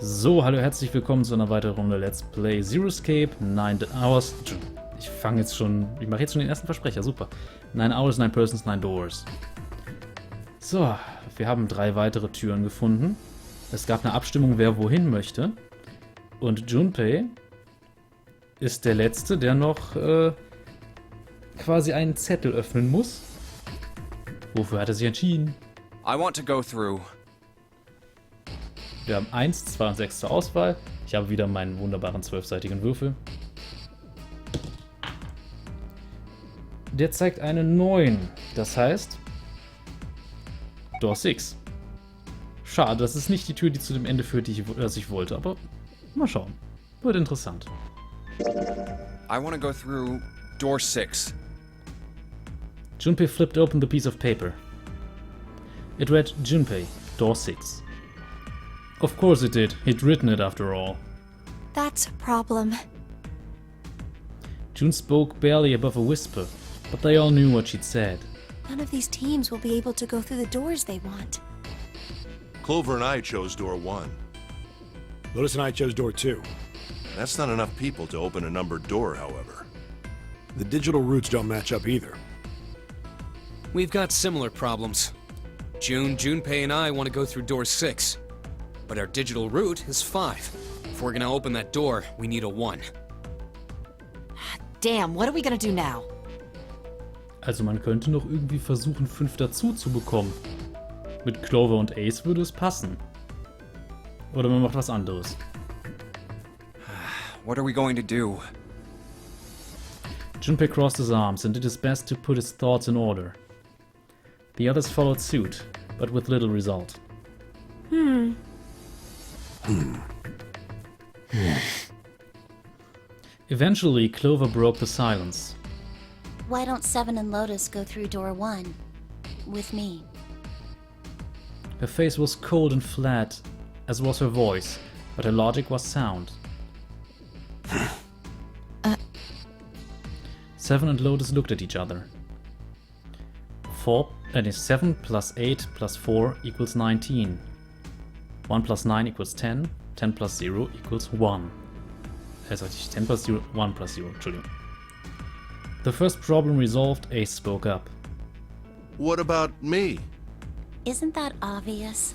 So, hallo, herzlich willkommen zu einer weiteren Runde Let's Play Zero Escape, 9 Hours. Ich mache jetzt schon den ersten Versprecher, super. 9 Hours, 9 Persons, 9 Doors. So, wir haben 3 weitere Türen gefunden. Es gab eine Abstimmung, wer wohin möchte. Und Junpei ist der Letzte, der noch quasi einen Zettel öffnen muss. Wofür hat er sich entschieden? I want to go through. Wir haben 1, 2 und 6 zur Auswahl. Ich habe wieder meinen wunderbaren 12-seitigen Würfel. Der zeigt eine 9. Das heißt, Door 6. Schade, das ist nicht die Tür, die zu dem Ende führt, das ich wollte, aber mal schauen. Wird interessant. I want to go through door 6. Junpei flipped open the piece of paper. It read Junpei, Door 6. Of course it did. He'd written it after all. That's a problem. June spoke barely above a whisper, but they all knew what she'd said. None of these teams will be able to go through the doors they want. Clover and I chose door 1. Lotus and I chose door 2. That's not enough people to open a numbered door, however. The digital routes don't match up either. We've got similar problems. Junpei and I want to go through door 6. But our digital route is 5. If we're gonna open that door, we need a 1. Damn, what are we gonna do now? Also man könnte noch irgendwie versuchen, 5 dazu zu bekommen. Mit Clover und Ace würde es passen. Oder man macht was anderes. What are we going to do? Junpei crossed his arms and did his best to put his thoughts in order. The others followed suit, but with little result. Eventually, Clover broke the silence. Why don't Seven and Lotus go through door 1? With me. Her face was cold and flat, as was her voice, but her logic was sound. Seven and Lotus looked at each other. 7 plus 8 plus 4 equals 19. 1 plus 9 equals 10. 10 plus 0 equals 1. 10 plus 0, 1 plus 0, Entschuldigung. The first problem resolved, Ace spoke up. What about me? Isn't that obvious?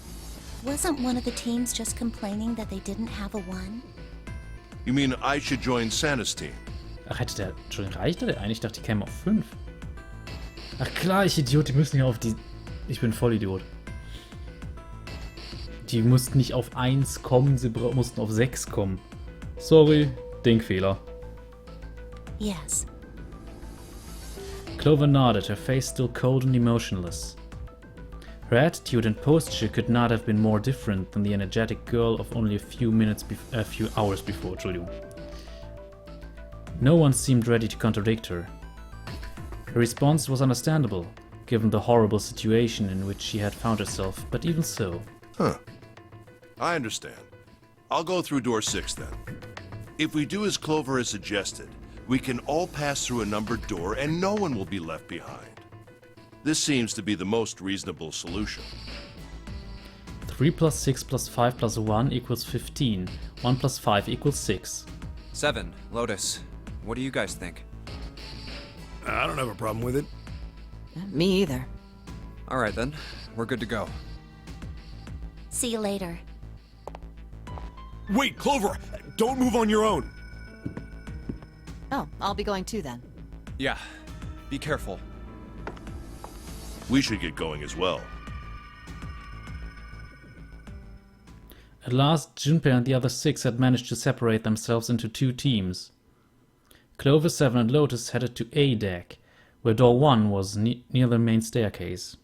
Wasn't one of the teams just complaining that they didn't have a 1? You mean I should join Santa's team? Ach, reichte der eine? Ich dachte, die kämen auf 5. Ach klar, ich Idiot, die müssen ja auf die... Ich bin Vollidiot. Die mussten nicht auf 1 kommen, sie mussten auf 6 kommen. Sorry, Denkfehler. Yes. Clover nodded, her face still cold and emotionless. Her attitude and posture could not have been more different than the energetic girl of only a few hours before, Entschuldigung. No one seemed ready to contradict her. Her response was understandable, given the horrible situation in which she had found herself, but even so. Huh. I understand. I'll go through door 6 then. If we do as Clover has suggested, we can all pass through a numbered door and no one will be left behind. This seems to be the most reasonable solution. 3 plus 6 plus 5 plus 1 equals 15. 1 plus 5 equals 6. 7, Lotus. What do you guys think? I don't have a problem with it. Me either. All right then, we're good to go. See you later. Wait, Clover! Don't move on your own! Oh, I'll be going too then. Yeah, be careful. We should get going as well. At last, Junpei and the other 6 had managed to separate themselves into 2 teams. Clover, 7 and Lotus headed to A deck, where door 1 was near the main staircase.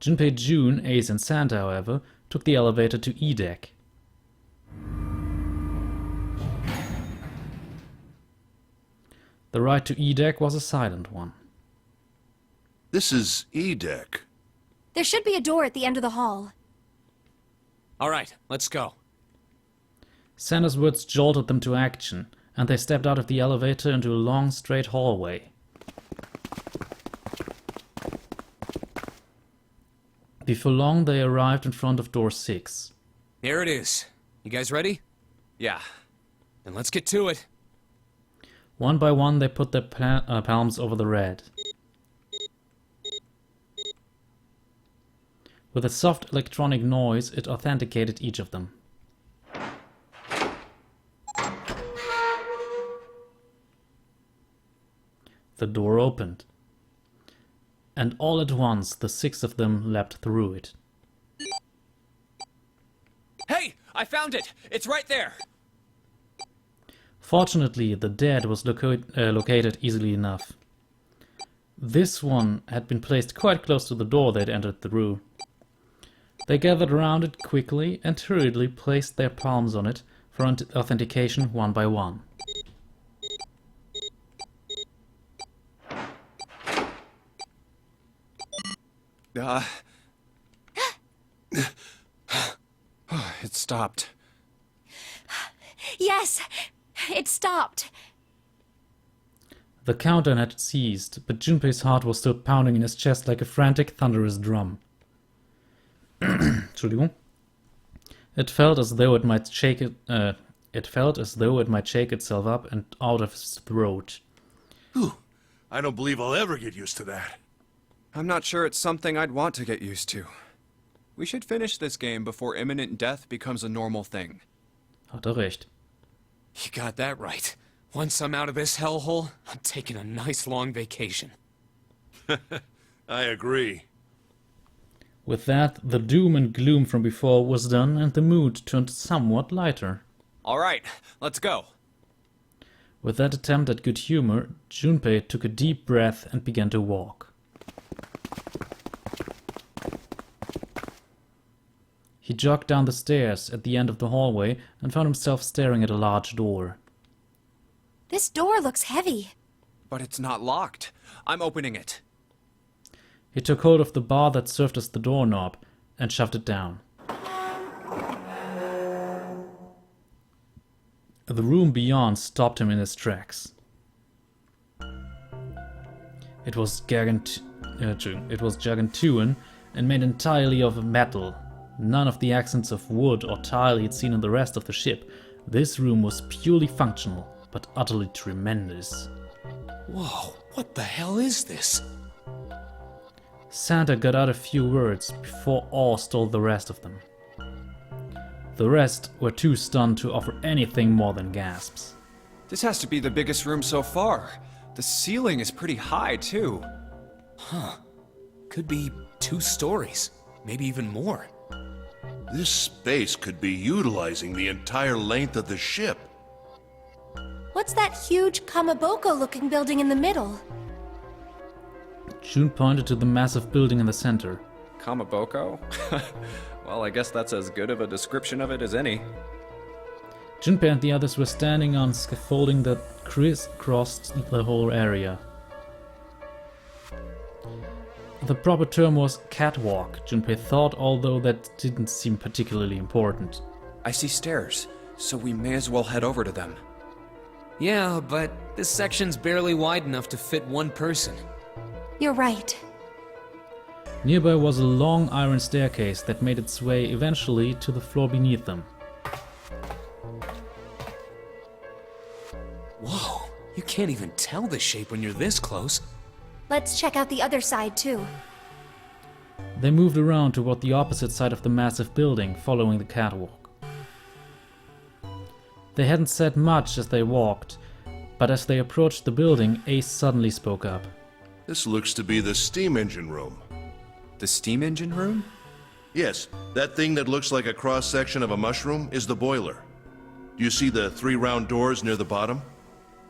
Junpei, June, Ace and Santa, however, took the elevator to E deck. The ride to E deck was a silent one. This is E deck. There should be a door at the end of the hall. All right, let's go. Santa's words jolted them to action, and they stepped out of the elevator into a long, straight hallway. Before long, they arrived in front of door 6. Here it is. You guys ready? Yeah. Then let's get to it. One by one, they put their palms over the red. With a soft electronic noise, it authenticated each of them. The door opened. And all at once, the 6 of them leapt through it. Hey, I found it. It's right there. Fortunately, the dead was located easily enough. This one had been placed quite close to the door they'd entered through. They gathered around it quickly and hurriedly placed their palms on it for authentication one by one. It stopped. Yes, it stopped. The countdown had ceased, but Junpei's heart was still pounding in his chest like a frantic, thunderous drum. Entschuldigung. It felt as though it might shake itself up and out of his throat. Whew. I don't believe I'll ever get used to that. I'm not sure it's something I'd want to get used to. We should finish this game before imminent death becomes a normal thing. Hat recht. You got that right. Once I'm out of this hellhole, I'm taking a nice long vacation. I agree. With that, the doom and gloom from before was done and the mood turned somewhat lighter. All right, let's go. With that attempt at good humor, Junpei took a deep breath and began to walk. He jogged down the stairs at the end of the hallway and found himself staring at a large door. This door looks heavy. But it's not locked. I'm opening it. He took hold of the bar that served as the doorknob and shoved it down. The room beyond stopped him in his tracks. It was gargantuan and made entirely of metal. None of the accents of wood or tile he'd seen in the rest of the ship. This room was purely functional, but utterly tremendous. Whoa, what the hell is this? Santa got out a few words before awe stole the rest of them. The rest were too stunned to offer anything more than gasps. This has to be the biggest room so far. The ceiling is pretty high, too. Huh. Could be 2 stories, maybe even more. This space could be utilizing the entire length of the ship. What's that huge Kamaboko-looking building in the middle? June pointed to the massive building in the center. Kamaboko? Well, I guess that's as good of a description of it as any. Junpei and the others were standing on scaffolding that crisscrossed the whole area. The proper term was catwalk, Junpei thought, although that didn't seem particularly important. I see stairs, so we may as well head over to them. Yeah, but this section's barely wide enough to fit 1 person. You're right. Nearby was a long iron staircase that made its way eventually to the floor beneath them. Whoa, you can't even tell the shape when you're this close. Let's check out the other side, too. They moved around toward the opposite side of the massive building, following the catwalk. They hadn't said much as they walked, but as they approached the building, Ace suddenly spoke up. This looks to be the steam engine room. The steam engine room? Yes, that thing that looks like a cross-section of a mushroom is the boiler. Do you see the 3 round doors near the bottom?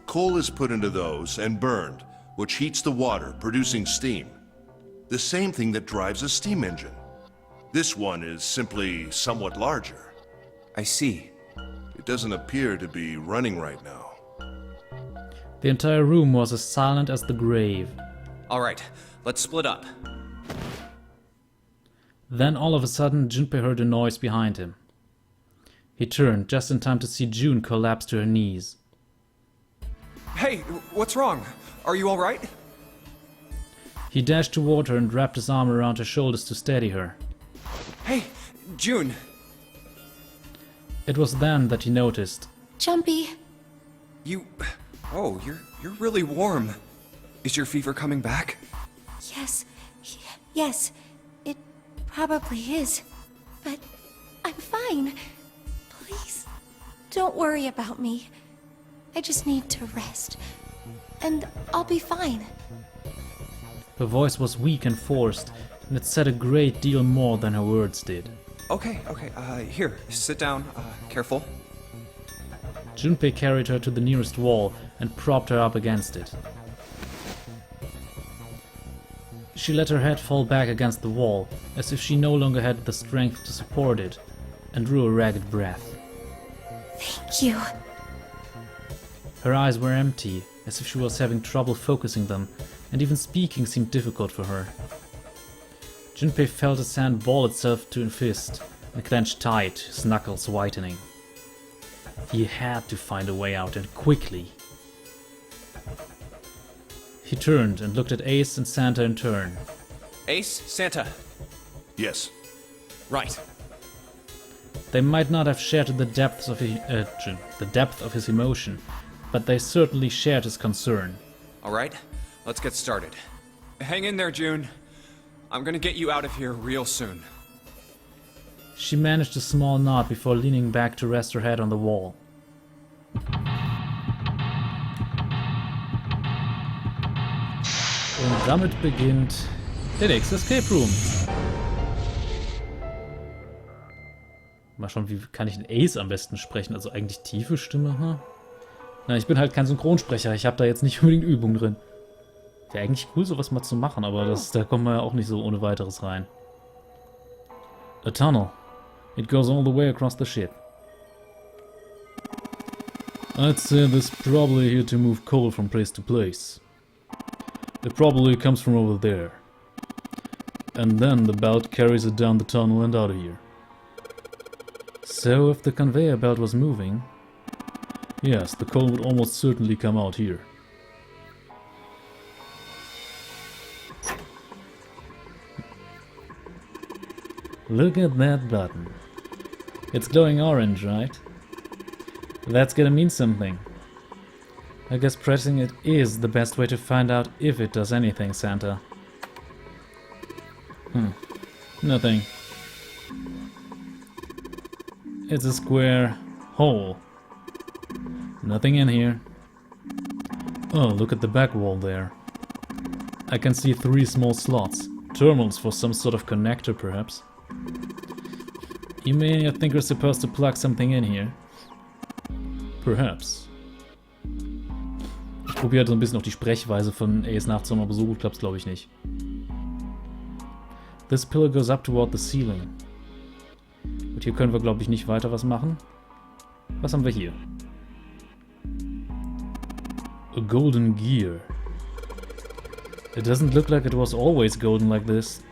Coal is put into those and burned, which heats the water, producing steam. The same thing that drives a steam engine. This one is simply somewhat larger. I see. It doesn't appear to be running right now. The entire room was as silent as the grave. All right, let's split up. Then all of a sudden, Junpei heard a noise behind him. He turned just in time to see June collapse to her knees. Hey, what's wrong? Are you all right? He dashed toward her and wrapped his arm around her shoulders to steady her. Hey, June. It was then that he noticed. Jumpy. You... Oh, you're really warm. Is your fever coming back? Yes. Yes. It probably is. But I'm fine. Please, don't worry about me. I just need to rest. And I'll be fine. Her voice was weak and forced, and it said a great deal more than her words did. Okay, here, sit down, careful. Junpei carried her to the nearest wall and propped her up against it. She let her head fall back against the wall, as if she no longer had the strength to support it, and drew a ragged breath. Thank you. Her eyes were empty, as if she was having trouble focusing them, and even speaking seemed difficult for her. Junpei felt his hand ball itself to a fist, and clenched tight, his knuckles whitening. He had to find a way out, and quickly. He turned and looked at Ace and Santa in turn. Ace, Santa. Yes. Right. They might not have shared the depth of his emotion, but they certainly shared his concern. Alright, let's get started. Hang in there, June. I'm gonna get you out of here real soon. She managed a small nod before leaning back to rest her head on the wall. Und damit beginnt der nächste Escape Room. Mal schauen, wie kann ich den Ace am besten sprechen? Also eigentlich tiefe Stimme, hm? Na, ich bin halt kein Synchronsprecher, ich habe da jetzt nicht unbedingt Übung drin. Wäre eigentlich cool, sowas mal zu machen, aber da kommen wir ja auch nicht so ohne weiteres rein. A tunnel. It goes all the way across the ship. I'd say this probably here to move coal from place to place. It probably comes from over there. And then the belt carries it down the tunnel and out of here. So if the conveyor belt was moving, yes, the coal would almost certainly come out here. Look at that button. It's glowing orange, right? That's gonna mean something. I guess pressing it is the best way to find out if it does anything, Santa. Nothing. It's a square hole. Nothing in here. Oh, look at the back wall there. I can see 3 small slots. Terminals for some sort of connector, perhaps. You mean you think we're supposed to plug something in here? Perhaps. Ich probiere halt so ein bisschen auf die Sprechweise von Ace nachzumachen, aber so gut klappt's glaube ich nicht. This pillar goes up toward the ceiling. Und hier können wir glaube ich nicht weiter was machen. Was haben wir hier? A golden gear. It doesn't look like it was always golden like this.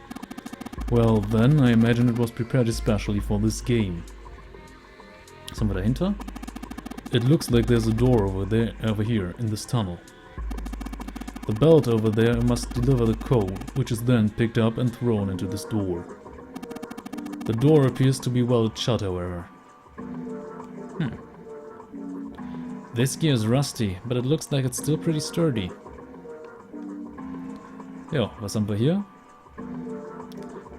Well, then I imagine it was prepared especially for this game. Was haben wir dahinter? It looks like there's a door over here, in this tunnel. The belt over there must deliver the coal, which is then picked up and thrown into this door. The door appears to be welded shut, however. This gear is rusty, but it looks like it's still pretty sturdy. Jo, was haben wir hier?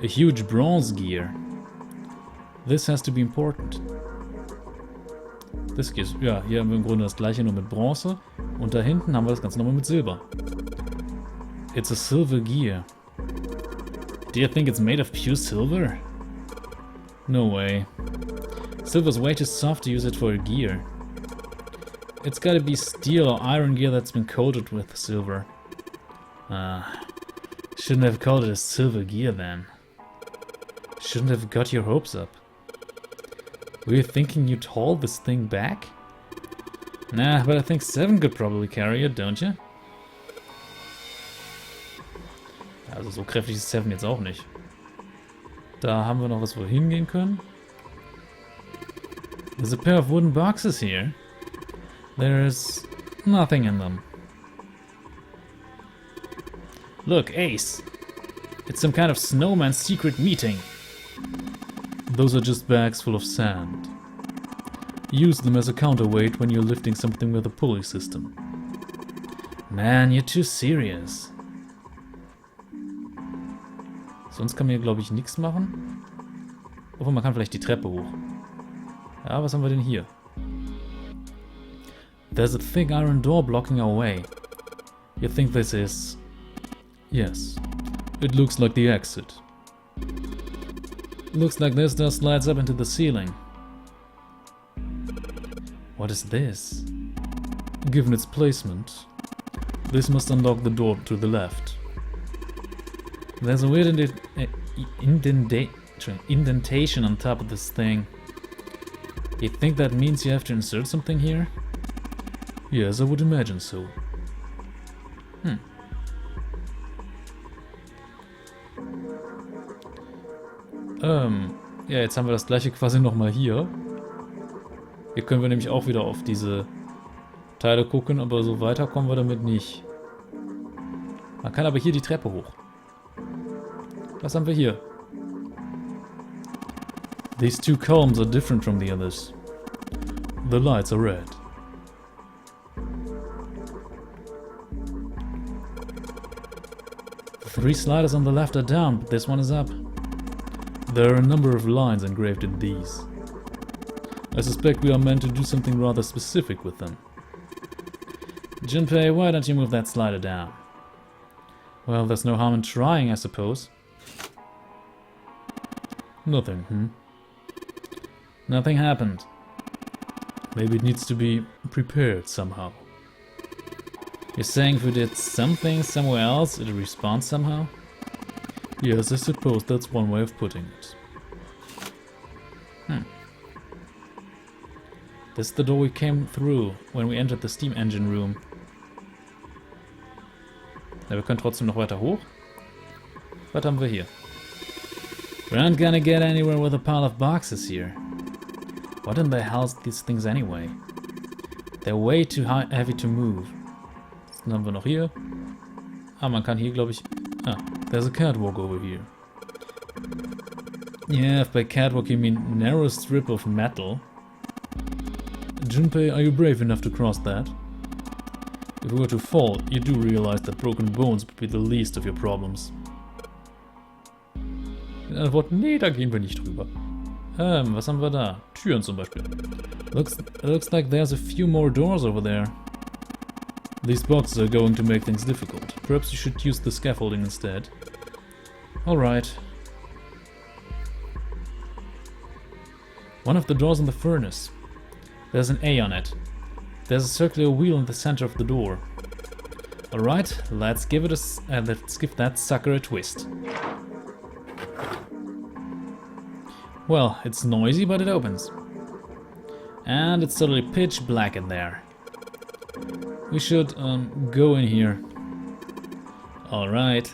A huge bronze gear. This has to be important. This gear, ja, hier haben wir im Grunde das gleiche, nur mit Bronze. Und da hinten haben wir das Ganze nochmal mit Silber. It's a silver gear. Do you think it's made of pure silver? No way. Silver's way too soft to use it for a gear. It's gotta be steel or iron gear that's been coated with silver. Shouldn't have called it a silver gear then. Shouldn't have got your hopes up. Were you thinking you'd haul this thing back? Nah, but I think 7 could probably carry it, don't you? Also so kräftig ist 7 jetzt auch nicht. Da haben wir noch was, wo wir hingehen können. There's a pair of wooden boxes here. There's nothing in them. Look, Ace. It's some kind of snowman's secret meeting. Those are just bags full of sand. Use them as a counterweight when you're lifting something with a pulley system. Man, you're too serious. Sonst kann man hier, glaube ich, nichts machen. Obwohl, man kann vielleicht die Treppe hoch. Ja, was haben wir denn hier? There's a thick iron door blocking our way. You think this is... Yes. It looks like the exit. Looks like this door slides up into the ceiling. What is this? Given its placement, this must unlock the door to the left. There's a weird indentation on top of this thing. You think that means you have to insert something here? Yes, I would imagine so. Ja, jetzt haben wir das gleiche quasi nochmal hier. Hier können wir nämlich auch wieder auf diese Teile gucken, aber so weiter kommen wir damit nicht. Man kann aber hier die Treppe hoch. Was haben wir hier? These two columns are different from the others. The lights are red. The 3 sliders on the left are down, but this one is up. There are a number of lines engraved in these. I suspect we are meant to do something rather specific with them. Junpei, why don't you move that slider down? Well, there's no harm in trying, I suppose. Nothing, Nothing happened. Maybe it needs to be prepared somehow. You're saying if we did something somewhere else, it'd respond somehow? Yes, I suppose that's one way of putting it. This is the door we came through when we entered the steam engine room. Ja, wir können trotzdem noch weiter hoch. Was haben wir hier? We aren't gonna get anywhere with a pile of boxes here. What in the hell are these things anyway? They're way too heavy to move. Was haben wir noch hier? Ah, man kann hier, glaube ich... Ah, there's a catwalk over here. Yeah, if by catwalk you mean narrow strip of metal. Junpei, are you brave enough to cross that? If we were to fall, you do realize that broken bones would be the least of your problems. Antwort, nee, da gehen wir nicht drüber. Was haben wir da? Türen zum Beispiel. Looks like there's a few more doors over there. These boxes are going to make things difficult. Perhaps you should use the scaffolding instead. Alright. One of the doors in the furnace. There's an A on it. There's a circular wheel in the center of the door. Alright, let's give that sucker a twist. Well, it's noisy, but it opens. And it's totally pitch black in there. We should go in here. Alright.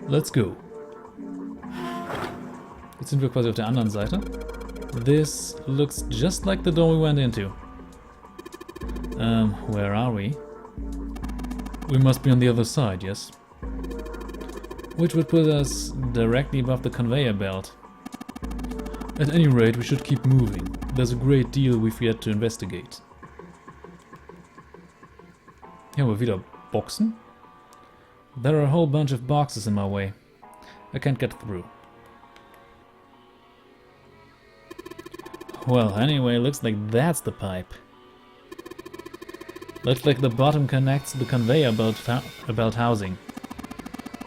Let's go. Jetzt sind wir quasi auf der anderen Seite. This looks just like the door we went into. Where are we? We must be on the other side, yes? Which would put us directly above the conveyor belt. At any rate, we should keep moving. There's a great deal we've yet to investigate. Hier haben wir wieder Boxen. There are a whole bunch of boxes in my way. I can't get through. Well, anyway, looks like that's the pipe. Looks like the bottom connects to the conveyor belt housing.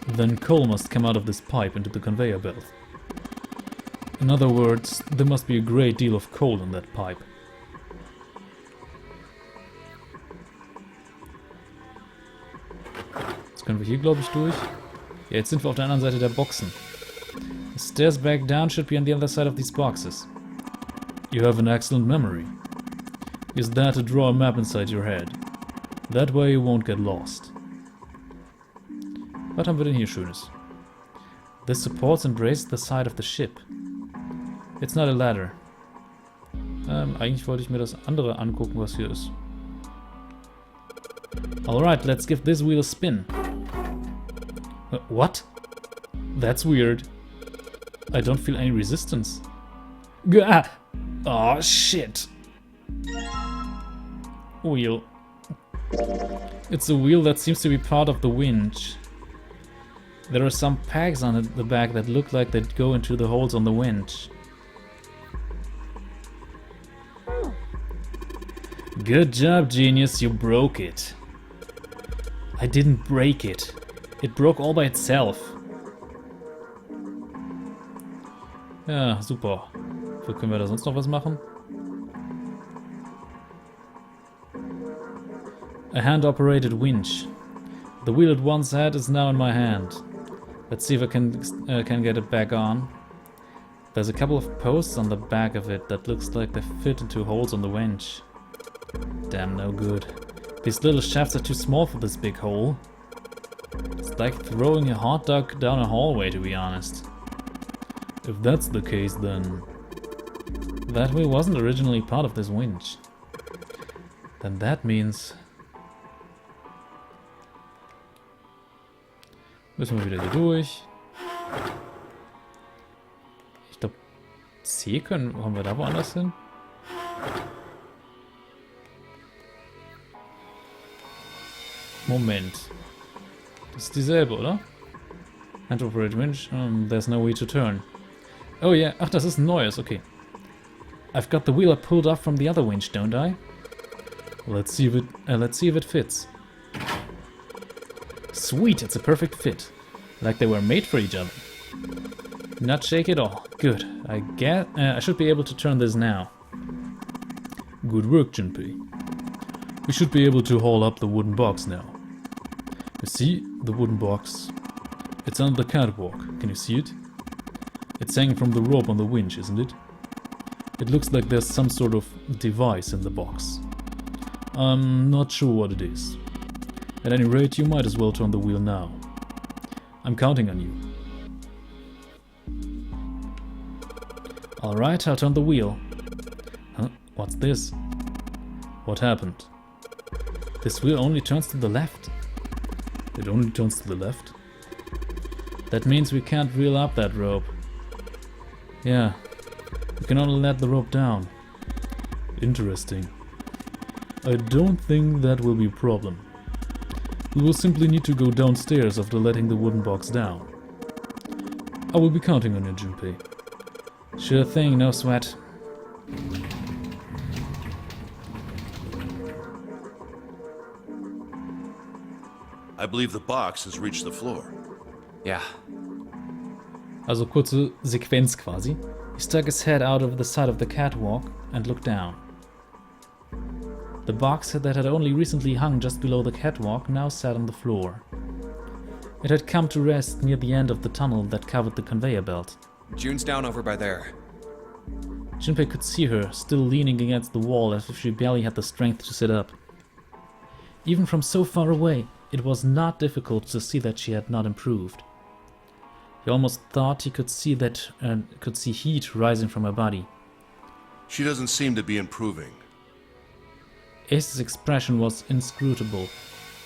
Then coal must come out of this pipe into the conveyor belt. In other words, there must be a great deal of coal in that pipe. Jetzt können wir hier, glaube ich, durch. Ja, jetzt sind wir auf der anderen Seite der Boxen. The stairs back down should be on the other side of these boxes. You have an excellent memory. Use that to draw a map inside your head. That way you won't get lost. Was haben wir denn hier Schönes? This supports and raises the side of the ship. It's not a ladder. Eigentlich wollte ich mir das andere angucken, was hier ist. Alright, let's give this wheel a spin. What? That's weird. I don't feel any resistance. Gah! Oh, shit. Wheel. It's a wheel that seems to be part of the winch. There are some pegs on the back that look like they go into the holes on the winch. Good job, genius, you broke it. I didn't break it. It broke all by itself. Ja, super. Wo können wir da sonst noch was machen? A hand-operated winch. The wheel it once had is now in my hand. Let's see if I can get it back on. There's a couple of posts on the back of it that looks like they fit into holes on the winch. Damn, no good. These little shafts are too small for this big hole. It's like throwing a hot dog down a hallway, to be honest. If that's the case, then that wheel wasn't originally part of this winch. Then that means... Müssen wir wieder hier durch. Ich glaube, C kommen wir da woanders hin? Moment. Das ist dieselbe, oder? Hand-operated winch. There's no way to turn. Oh yeah. Ach, das ist ein neues. Okay. I've got the wheel I pulled off from the other winch, don't I? Let's see if it fits. Sweet, it's a perfect fit. Like they were made for each other. Not shake at all. Good. I guess I should be able to turn this now. Good work, Junpei. We should be able to haul up the wooden box now. You see the wooden box? It's on the catwalk. Can you see it? It's hanging from the rope on the winch, isn't it? It looks like there's some sort of device in the box. I'm not sure what it is. At any rate, you might as well turn the wheel now. I'm counting on you. Alright, I'll turn the wheel. Huh? What's this? What happened? This wheel only turns to the left? It only turns to the left? That means we can't reel up that rope. Yeah, we can only let the rope down. Interesting. I don't think that will be a problem. We will simply need to go downstairs after letting the wooden box down. I will be counting on you, Junpei. Sure thing, no sweat. I believe the box has reached the floor. Yeah. Also kurze Sequenz quasi. He stuck his head out of the side of the catwalk and looked down. The box that had only recently hung just below the catwalk now sat on the floor. It had come to rest near the end of the tunnel that covered the conveyor belt. June's down over by there. Junpei could see her, still leaning against the wall as if she barely had the strength to sit up. Even from so far away, it was not difficult to see that she had not improved. He almost thought he could see heat rising from her body. She doesn't seem to be improving. Ace's expression was inscrutable,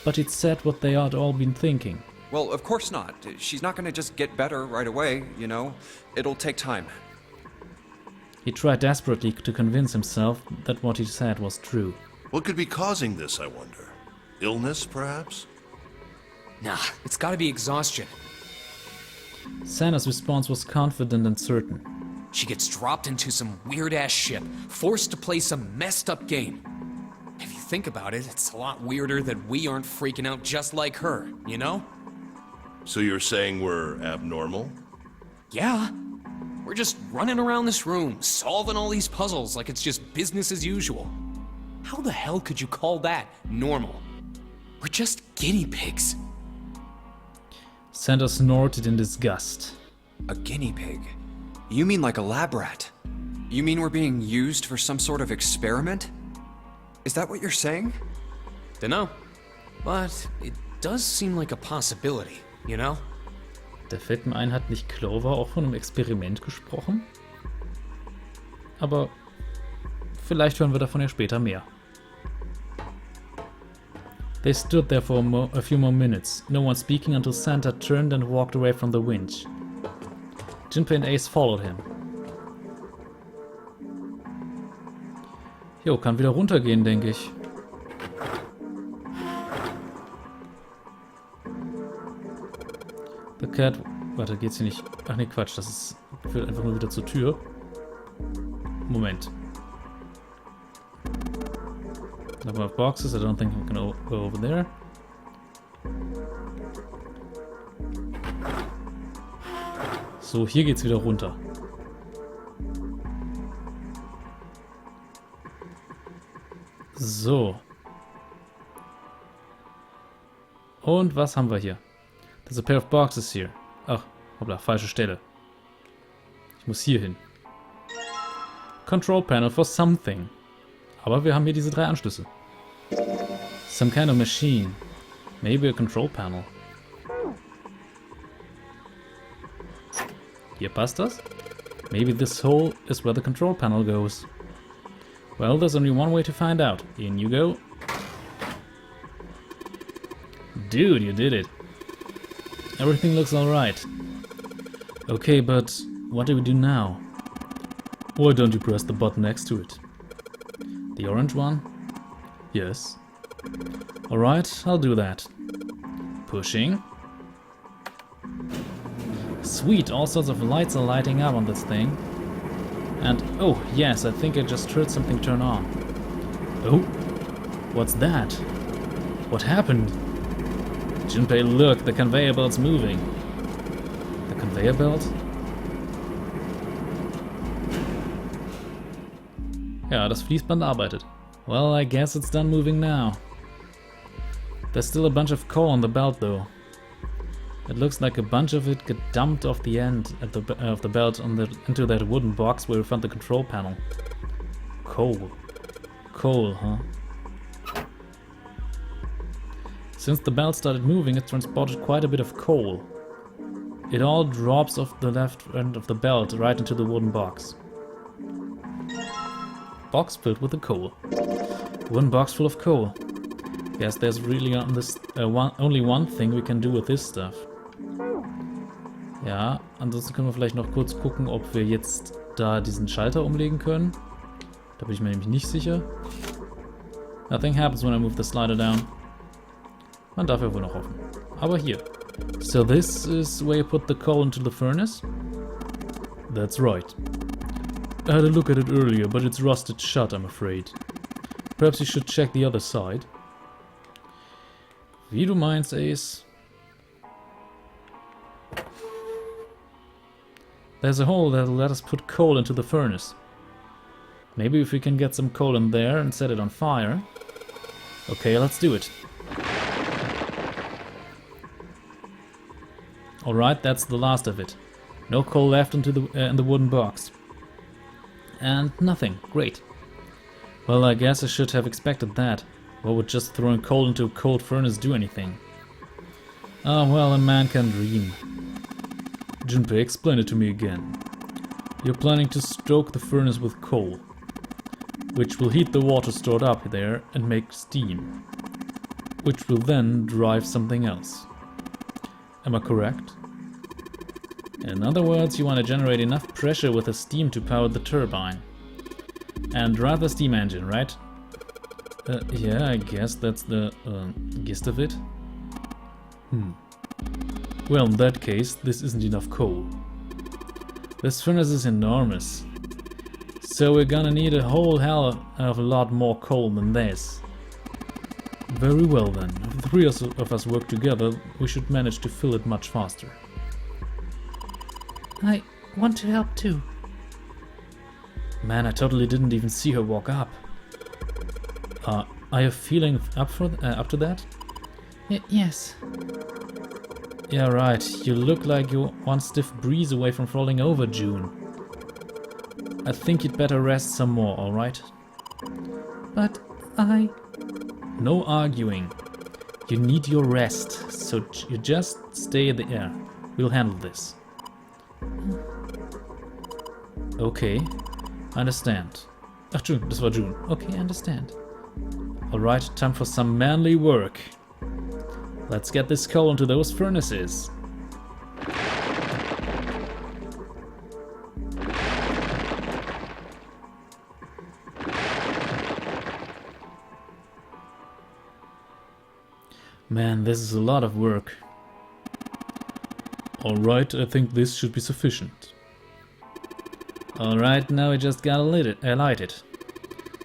but it said what they had all been thinking. Well, of course not. She's not gonna just get better right away, you know? It'll take time. He tried desperately to convince himself that what he said was true. What could be causing this, I wonder? Illness, perhaps? Nah, it's gotta be exhaustion. Santa's response was confident and certain. She gets dropped into some weird-ass ship, forced to play some messed-up game. If you think about it, it's a lot weirder that we aren't freaking out just like her, you know? So you're saying we're abnormal? Yeah. We're just running around this room, solving all these puzzles like it's just business as usual. How the hell could you call that normal? We're just guinea pigs. Santa snorted in disgust. A guinea pig? You mean like a lab rat? You mean we're being used for some sort of experiment? Is that what you're saying? Dunno. But it does seem like a possibility, you know? Da fällt mir ein, hat nicht Clover auch von einem Experiment gesprochen? Aber vielleicht hören wir davon ja später mehr. They stood there for a few more minutes, no one speaking until Santa turned and walked away from the winch. Junpei and Ace followed him. Jo, kann wieder runtergehen, denke ich. The cat... Warte, geht's hier nicht... Ach nee, Quatsch, das ist... Führt einfach nur wieder zur Tür. Moment. Number of boxes, I don't think we can go over there. So, hier geht's wieder runter. So. Und was haben wir hier? There's a pair of boxes here. Ach, hoppla, falsche Stelle. Ich muss hier hin. Control panel for something. Aber wir haben hier diese 3 Anschlüsse. Some kind of machine. Maybe a control panel. Hier passt das? Maybe this hole is where the control panel goes. Well, there's only one way to find out. In you go. Dude, you did it. Everything looks alright. Okay, but what do we do now? Why don't you press the button next to it? The orange one? Yes. Alright, I'll do that. Pushing. Sweet, all sorts of lights are lighting up on this thing. And, oh, yes, I think I just heard something turn on. Oh, what's that? What happened? Junpei, look, the conveyor belt's moving. The conveyor belt? Ja, das Fließband arbeitet. Well, I guess it's done moving now. There's still a bunch of coal on the belt, though. It looks like a bunch of it got dumped off the end of the belt into that wooden box where we found the control panel. Coal. Coal, huh? Since the belt started moving, it transported quite a bit of coal. It all drops off the left end of the belt right into the wooden box. Box filled with the coal. One box full of coal. Guess there's really only one thing we can do with this stuff. Ja, ansonsten können wir vielleicht noch kurz gucken, ob wir jetzt da diesen Schalter umlegen können. Da bin ich mir nämlich nicht sicher. Nothing happens when I move the slider down. Man darf ja wohl noch hoffen. Aber hier. So this is where you put the coal into the furnace? That's right. I had a look at it earlier, but it's rusted shut, I'm afraid. Perhaps you should check the other side. Wie du meinst, Ace. There's a hole that'll let us put coal into the furnace. Maybe if we can get some coal in there and set it on fire. Okay, let's do it. Alright, that's the last of it. No coal left in the wooden box. And nothing. Great. Well, I guess I should have expected that. What would just throwing coal into a cold furnace do anything? Ah, well, a man can dream. Junpei, explain it to me again. You're planning to stoke the furnace with coal, which will heat the water stored up there and make steam, which will then drive something else. Am I correct? In other words, you want to generate enough pressure with the steam to power the turbine. And drive the steam engine, right? Yeah, I guess that's the gist of it. Well, in that case, this isn't enough coal. This furnace is enormous. So we're gonna need a whole hell of a lot more coal than this. Very well then. If the 3 of us work together, we should manage to fill it much faster. I want to help too. Man, I totally didn't even see her walk up. Are you feeling up to that? Yes. Yeah, right. You look like you're one stiff breeze away from falling over, June. I think you'd better rest some more, alright? But I... No arguing. You need your rest, so you just stay there. We'll handle this. Okay, I understand. Ach, June, das war June. Okay, I understand. Alright, time for some manly work. Let's get this coal into those furnaces. Man, this is a lot of work. Alright, I think this should be sufficient. Alright, now we just gotta light it.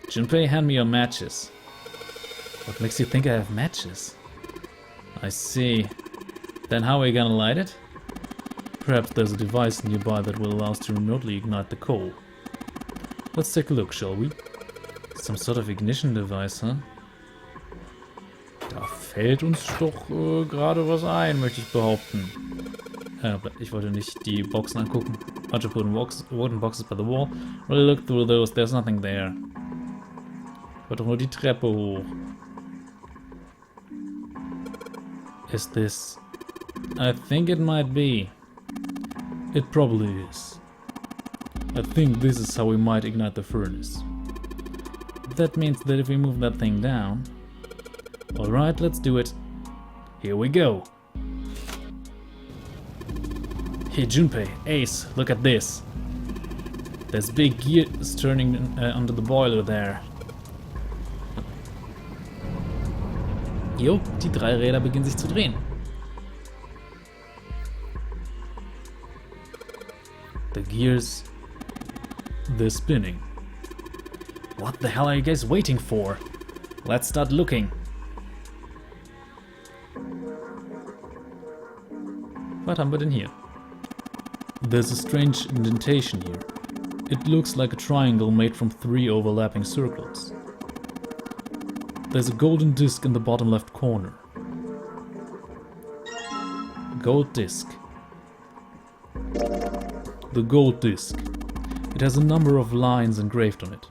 Junpei, hand me your matches. What makes you think I have matches? I see. Then how are you gonna light it? Perhaps there's a device nearby that will allow us to remotely ignite the coal. Let's take a look, shall we? Some sort of ignition device, huh? Da fällt uns doch gerade was ein, möchte ich behaupten. Ich wollte nicht die Boxen angucken. Bunch of wooden boxes by the wall. Really look through those, there's nothing there. Ich wollte doch nur die Treppe hoch. Is this... I think it might be. It probably is. I think this is how we might ignite the furnace. That means that if we move that thing down... Alright, let's do it. Here we go. Hey Junpei, Ace, look at this. There's big gears turning under the boiler there. Jo, die 3 Räder beginnen sich zu drehen. The gears... they're spinning. What the hell are you guys waiting for? Let's start looking. Was haben wir denn hier? There's a strange indentation here. It looks like a triangle made from 3 overlapping circles. There's a golden disc in the bottom left corner. Gold disc. The gold disc. It has a number of lines engraved on it.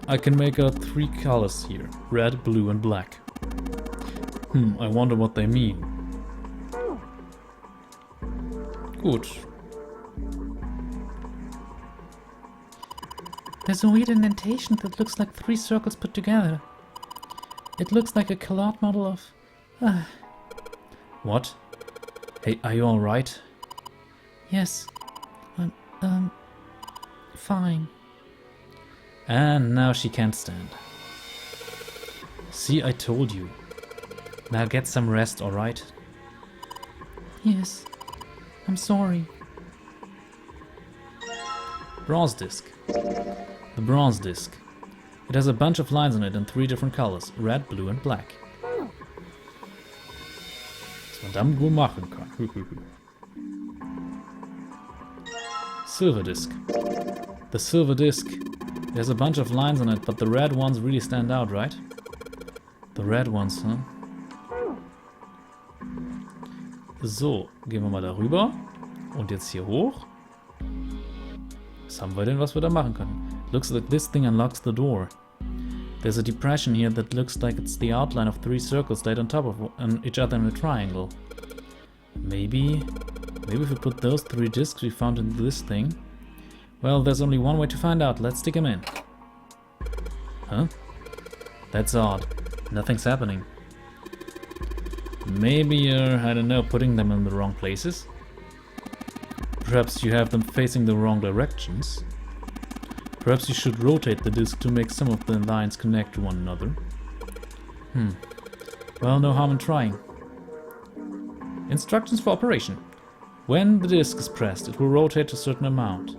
I can make out 3 colors here, red, blue and black. I wonder what they mean. Gut. There's a weird indentation that looks like 3 circles put together. It looks like a colored model of... What? Hey, are you alright? Yes. I'm... fine. And now she can't stand. See, I told you. Now get some rest, alright? Yes. I'm sorry. Bronze disc. The bronze disc. It has a bunch of lines on it in 3 different colors, red, blue and black. Was man damit wohl machen kann. Silver disc. The silver disc. It has a bunch of lines on it, but the red ones really stand out, right? The red ones, huh? So, gehen wir mal darüber. Und jetzt hier hoch. Was haben wir denn, was wir da machen können? Looks like this thing unlocks the door. There's a depression here that looks like it's the outline of 3 circles laid on top of each other in a triangle. Maybe if we put those 3 discs we found in this thing. Well, there's only one way to find out. Let's stick them in. Huh? That's odd. Nothing's happening. Maybe you're, I don't know, putting them in the wrong places? Perhaps you have them facing the wrong directions? Perhaps you should rotate the disc to make some of the lines connect to one another? Well, no harm in trying. Instructions for operation. When the disc is pressed, it will rotate a certain amount.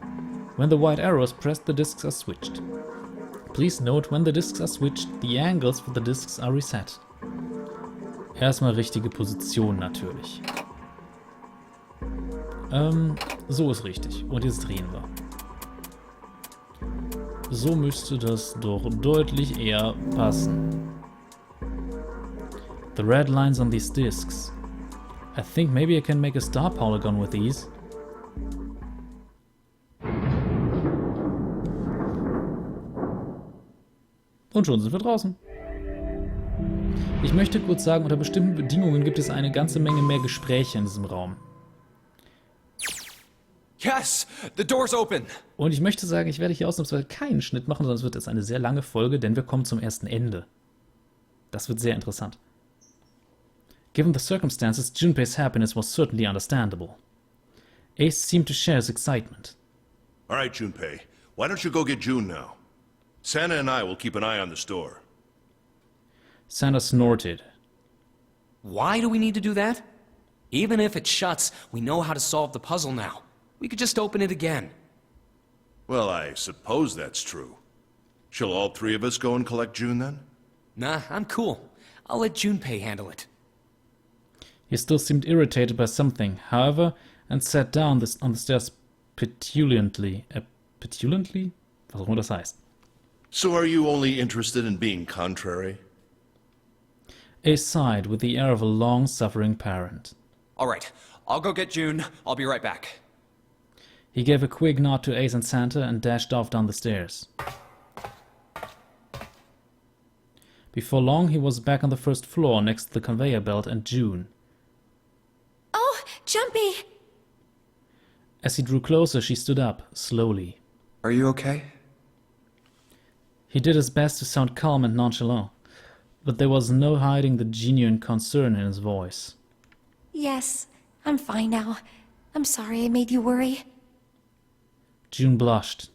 When the white arrow is pressed, the discs are switched. Please note, when the discs are switched, the angles for the discs are reset. Erstmal richtige Position natürlich. So ist richtig. Und jetzt drehen wir. So müsste das doch deutlich eher passen. The red lines on these discs. I think maybe I can make a star polygon with these. Und schon sind wir draußen. Ich möchte kurz sagen, unter bestimmten Bedingungen gibt es eine ganze Menge mehr Gespräche in diesem Raum. Yes! The door's open! Und ich möchte sagen, ich werde hier ausnahmsweise keinen Schnitt machen, sondern es wird jetzt eine sehr lange Folge, denn wir kommen zum ersten Ende. Das wird sehr interessant. Given the circumstances, Junpei's happiness was certainly understandable. Ace seemed to share his excitement. All right, Junpei. Why don't you go get June now? Santa and I will keep an eye on the store. Santa snorted. Why do we need to do that? Even if it shuts, we know how to solve the puzzle now. We could just open it again. Well, I suppose that's true. Shall all three of us go and collect June then? Nah, I'm cool. I'll let Junpei handle it. He still seemed irritated by something, however, and sat down on the stairs petulantly. Petulantly? Was auch immer das heißt. So are you only interested in being contrary? Ace sighed with the air of a long-suffering parent. All right, I'll go get June. I'll be right back. He gave a quick nod to Ace and Santa and dashed off down the stairs. Before long, he was back on the first floor next to the conveyor belt and June. Oh, Jumpy! As he drew closer, she stood up, slowly. Are you okay? He did his best to sound calm and nonchalant, but there was no hiding the genuine concern in his voice. Yes, I'm fine now. I'm sorry I made you worry. June blushed.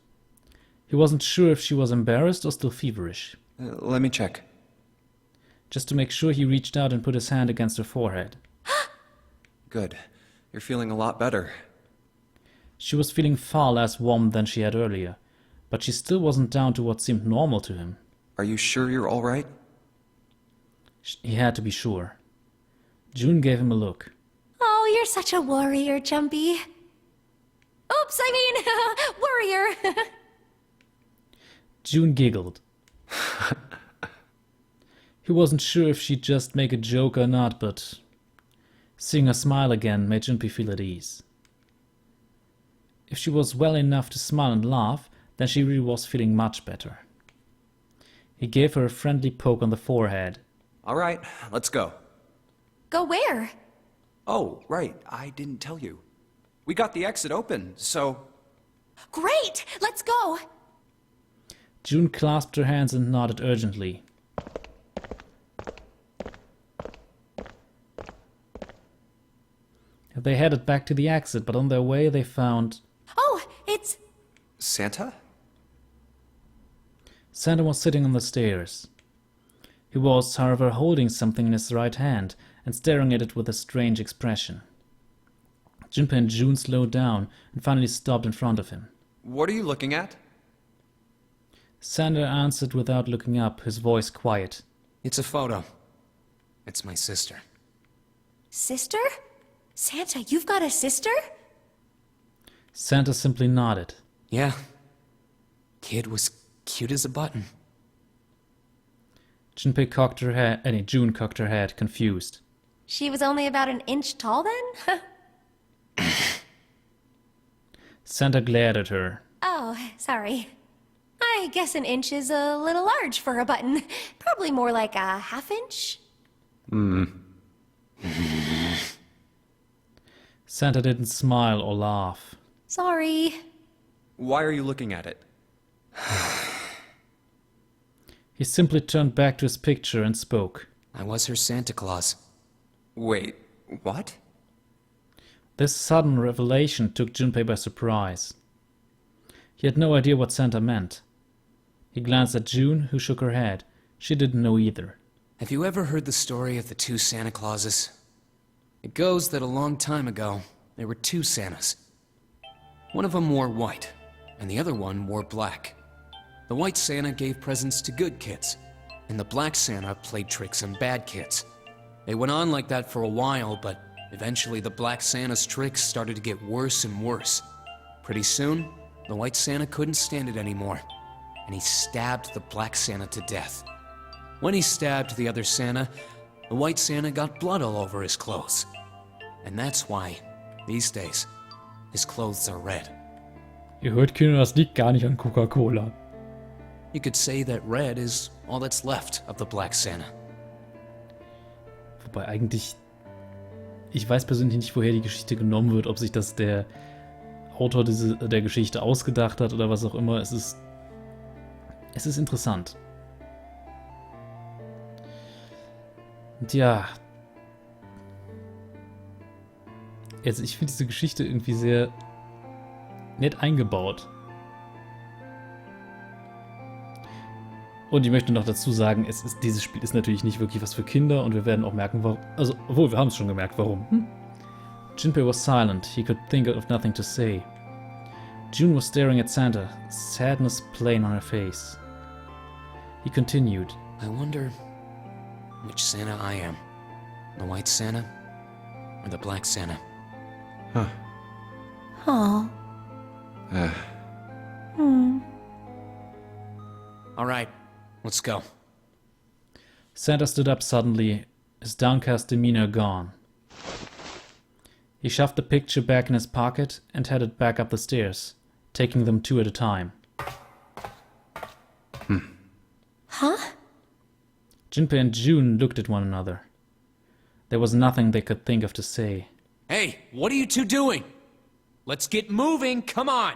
He wasn't sure if she was embarrassed or still feverish. Let me check. Just to make sure, he reached out and put his hand against her forehead. Good. You're feeling a lot better. She was feeling far less warm than she had earlier, but she still wasn't down to what seemed normal to him. Are you sure you're all right? He had to be sure. June gave him a look. Oh, you're such a warrior, Jumpy. Oops, I mean, warrior. June giggled. He wasn't sure if she'd just make a joke or not, but seeing her smile again made Junpei feel at ease. If she was well enough to smile and laugh, then she really was feeling much better. He gave her a friendly poke on the forehead. All right, let's go. Go where? Oh, right, I didn't tell you. We got the exit open, so... Great! Let's go! June clasped her hands and nodded urgently. They headed back to the exit, but on their way they found... Oh, it's... Santa? Santa was sitting on the stairs. He was, however, holding something in his right hand and staring at it with a strange expression. Junpei and June slowed down and finally stopped in front of him. What are you looking at? Santa answered without looking up, his voice quiet. It's a photo. It's my sister. Sister? Santa, you've got a sister? Santa simply nodded. Yeah. Kid was cute as a button. June cocked her head, confused. She was only about an inch tall then? Santa glared at her. Oh, sorry. I guess an inch is a little large for a button. Probably more like a half inch. Santa didn't smile or laugh. Sorry. Why are you looking at it? He simply turned back to his picture and spoke. I was her Santa Claus. Wait, what? This sudden revelation took Junpei by surprise. He had no idea what Santa meant. He glanced at June, who shook her head. She didn't know either. Have you ever heard the story of the two Santa Clauses? It goes that a long time ago, there were two Santas. One of them wore white, and the other one wore black. The white Santa gave presents to good kids, and the black Santa played tricks on bad kids. They went on like that for a while, but eventually the black Santa's tricks started to get worse and worse. Pretty soon, the white Santa couldn't stand it anymore, and he stabbed the black Santa to death. When he stabbed the other Santa, the white Santa got blood all over his clothes. And that's why, these days, his clothes are red. Ihr hört, Kinder, das liegt gar nicht an Coca-Cola. You could say that red is all that's left of the black Santa. Wobei eigentlich... Ich weiß persönlich nicht, woher die Geschichte genommen wird, ob sich das der Autor der Geschichte ausgedacht hat oder was auch immer. Es ist interessant. Und ja... Also ich finde diese Geschichte irgendwie sehr nett eingebaut. Und ich möchte noch dazu sagen, dieses Spiel ist natürlich nicht wirklich was für Kinder und wir werden auch merken, warum. Also, obwohl, wir haben es schon gemerkt, warum. Junpei was silent. He could think of nothing to say. June was staring at Santa, sadness plain on her face. He continued. I wonder which Santa I am. The white Santa or the black Santa? Oh. All right, let's go. Santa stood up suddenly, his downcast demeanor gone. He shoved the picture back in his pocket and headed back up the stairs, taking them 2 at a time. Huh? Junpei and June looked at one another. There was nothing they could think of to say. Hey, what are you two doing? Let's get moving, come on!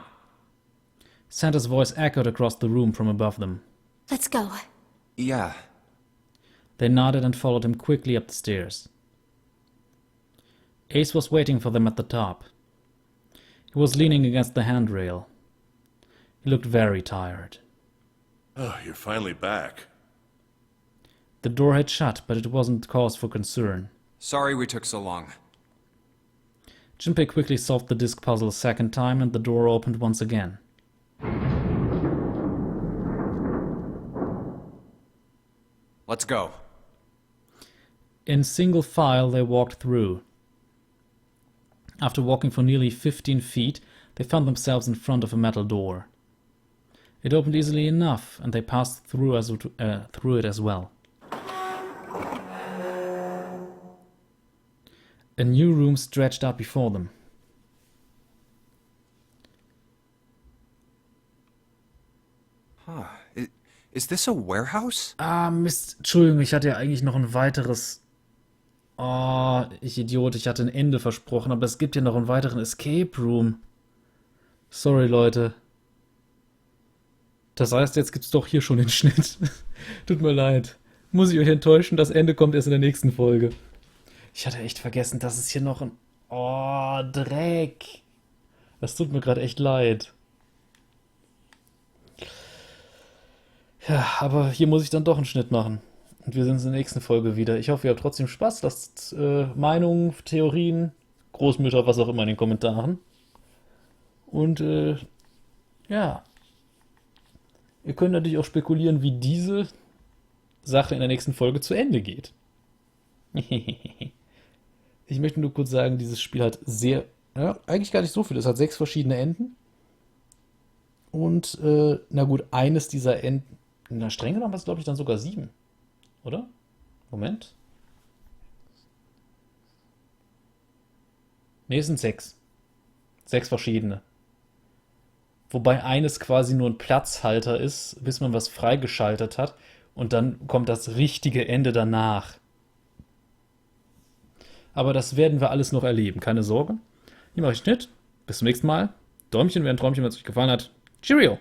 Santa's voice echoed across the room from above them. Let's go. Yeah. They nodded and followed him quickly up the stairs. Ace was waiting for them at the top. He was leaning against the handrail. He looked very tired. Oh, you're finally back. The door had shut, but it wasn't cause for concern. Sorry we took so long. Junpei quickly solved the disc puzzle a second time and the door opened once again. Let's go. In single file they walked through. After walking for nearly 15 feet, they found themselves in front of a metal door. It opened easily enough, and they passed through it as well. A new room stretched out before them. Is this a warehouse? Ah, Mist. Entschuldigung, ich hatte ja eigentlich noch ein weiteres... Oh, ich Idiot, ich hatte ein Ende versprochen, aber es gibt ja noch einen weiteren Escape Room. Sorry, Leute. Das heißt, jetzt gibt's doch hier schon den Schnitt. Tut mir leid. Muss ich euch enttäuschen, das Ende kommt erst in der nächsten Folge. Ich hatte echt vergessen, dass es hier noch ein... Oh, Dreck. Das tut mir gerade echt leid. Ja, aber hier muss ich dann doch einen Schnitt machen. Und wir sehen uns in der nächsten Folge wieder. Ich hoffe, ihr habt trotzdem Spaß. Lasst Meinungen, Theorien, Großmütter, was auch immer in den Kommentaren. Und ja. Ihr könnt natürlich auch spekulieren, wie diese Sache in der nächsten Folge zu Ende geht. Ich möchte nur kurz sagen, dieses Spiel hat sehr, ja, eigentlich gar nicht so viel. Es hat 6 verschiedene Enden. Und, na gut, eines dieser Enden, na streng genommen war es, glaube ich, dann sogar 7. Oder? Moment. Ne, es sind 6. 6 verschiedene. Wobei eines quasi nur ein Platzhalter ist, bis man was freigeschaltet hat. Und dann kommt das richtige Ende danach. Aber das werden wir alles noch erleben, keine Sorge. Hier mache ich Schnitt. Bis zum nächsten Mal. Däumchen wäre ein Träumchen, wenn es euch gefallen hat. Cheerio!